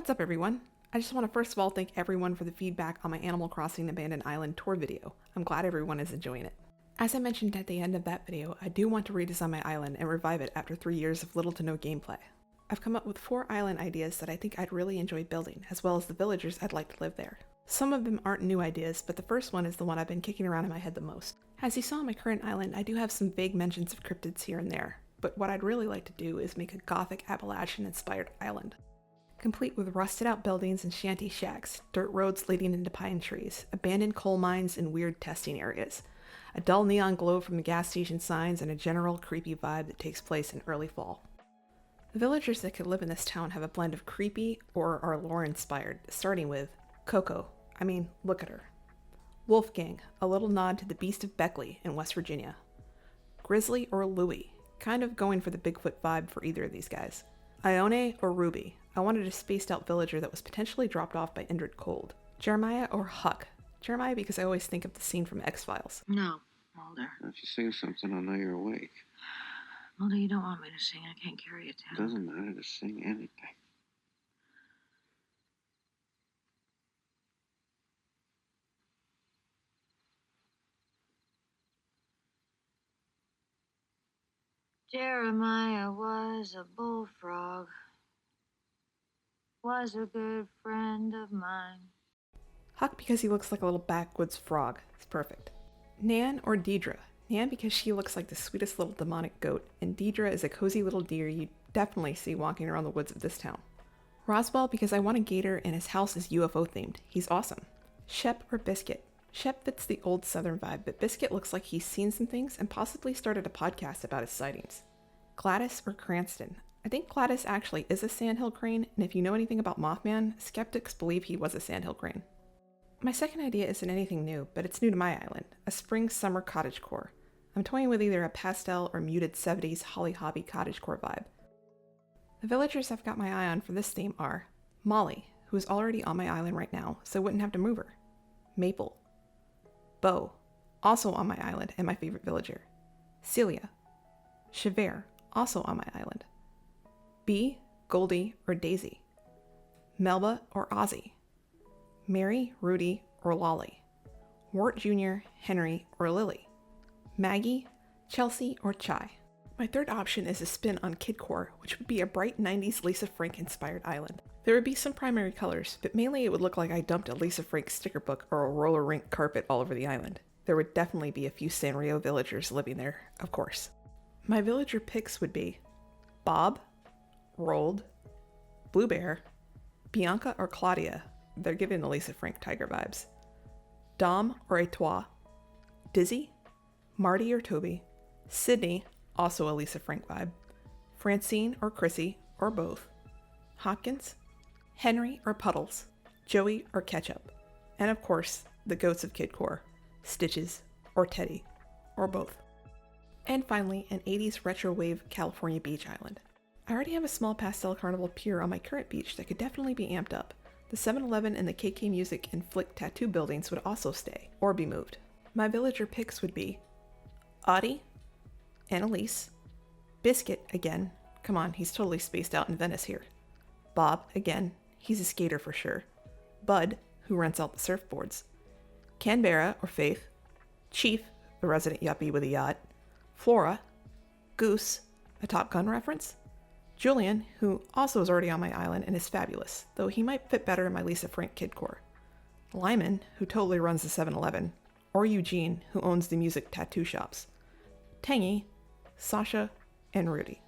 What's up, everyone? I just want to first of all thank everyone for the feedback on my Animal Crossing Abandoned Island tour video. I'm glad everyone is enjoying it. As I mentioned at the end of that video, I do want to redesign my island and revive it after 3 years of little to no gameplay. I've come up with 4 island ideas that I think I'd really enjoy building, as well as the villagers I'd like to live there. Some of them aren't new ideas, but the first one is the one I've been kicking around in my head the most. As you saw on my current island, I do have some vague mentions of cryptids here and there, but what I'd really like to do is make a Gothic Appalachian-inspired island. Complete with rusted out buildings and shanty shacks, dirt roads leading into pine trees, abandoned coal mines and weird testing areas, a dull neon glow from the gas station signs, and a general creepy vibe that takes place in early fall. The villagers that could live in this town have a blend of creepy or are lore inspired, starting with Coco. Look at her. Wolfgang, a little nod to the Beast of Beckley in West Virginia. Grizzly or Louie, kind of going for the Bigfoot vibe for either of these guys. Ione or Ruby, I wanted a spaced out villager that was potentially dropped off by Indrid Cold. Jeremiah or Huck. Jeremiah because I always think of the scene from X-Files. No, Mulder. If you sing something, I'll know you're awake. Mulder, you don't want me to sing. I can't carry a tune. It doesn't matter to sing anything. Jeremiah was a bullfrog, was a good friend of mine. Huck because he looks like a little backwoods frog. It's perfect. Nan or Deidre. Nan because she looks like the sweetest little demonic goat, and Deidre is a cozy little deer you'd definitely see walking around the woods of this town. Roswell because I want a gator and his house is UFO themed. He's awesome. Shep or Biscuit. Shep fits the old southern vibe, but Biscuit looks like he's seen some things and possibly started a podcast about his sightings. Gladys or Cranston. I think Gladys actually is a sandhill crane, and if you know anything about Mothman, skeptics believe he was a sandhill crane. My second idea isn't anything new, but it's new to my island, a spring-summer cottagecore. I'm toying with either a pastel or muted 70s Holly Hobby cottagecore vibe. The villagers I've got my eye on for this theme are Molly, who is already on my island right now, so I wouldn't have to move her. Maple. Bo, also on my island and my favorite villager. Celia. Chevere, also on my island. Bee, Goldie, or Daisy. Melba or Ozzy. Mary, Rudy, or Lolly. Wart Jr., Henry, or Lily. Maggie, Chelsea, or Chai. My third option is a spin on Kidcore, which would be a bright 90s Lisa Frank inspired island. There would be some primary colors, but mainly it would look like I dumped a Lisa Frank sticker book or a roller rink carpet all over the island. There would definitely be a few Sanrio villagers living there, of course. My villager picks would be Bob, Rold, Blue Bear, Bianca or Claudia, they're giving the Lisa Frank tiger vibes, Dom or Etoile, Dizzy, Marty or Toby, Sydney, also a Lisa Frank vibe, Francine or Chrissy, or both, Hopkins, Henry or Puddles, Joey or Ketchup, and of course, the goats of Kidcore, Stitches or Teddy, or both. And finally, an 80s retro wave California beach island. I already have a small pastel carnival pier on my current beach that could definitely be amped up. The 7-Eleven and the KK Music and Flick tattoo buildings would also stay, or be moved. My villager picks would be Audie, Annalise, Biscuit again, come on, he's totally spaced out in Venice here. Bob again, he's a skater for sure. Bud, who rents out the surfboards. Canberra or Faith, Chief, the resident yuppie with a yacht. Flora, Goose, a Top Gun reference. Julian, who also is already on my island and is fabulous, though he might fit better in my Lisa Frank Kidcore. Lyman, who totally runs the 7-Eleven, or Eugene, who owns the music tattoo shops. Tangy, Sasha, and Rudy.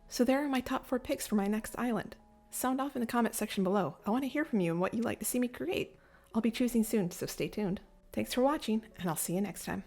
So there are my top 4 picks for my next island. Sound off in the comment section below. I want to hear from you and what you'd like to see me create. I'll be choosing soon, so stay tuned. Thanks for watching, and I'll see you next time.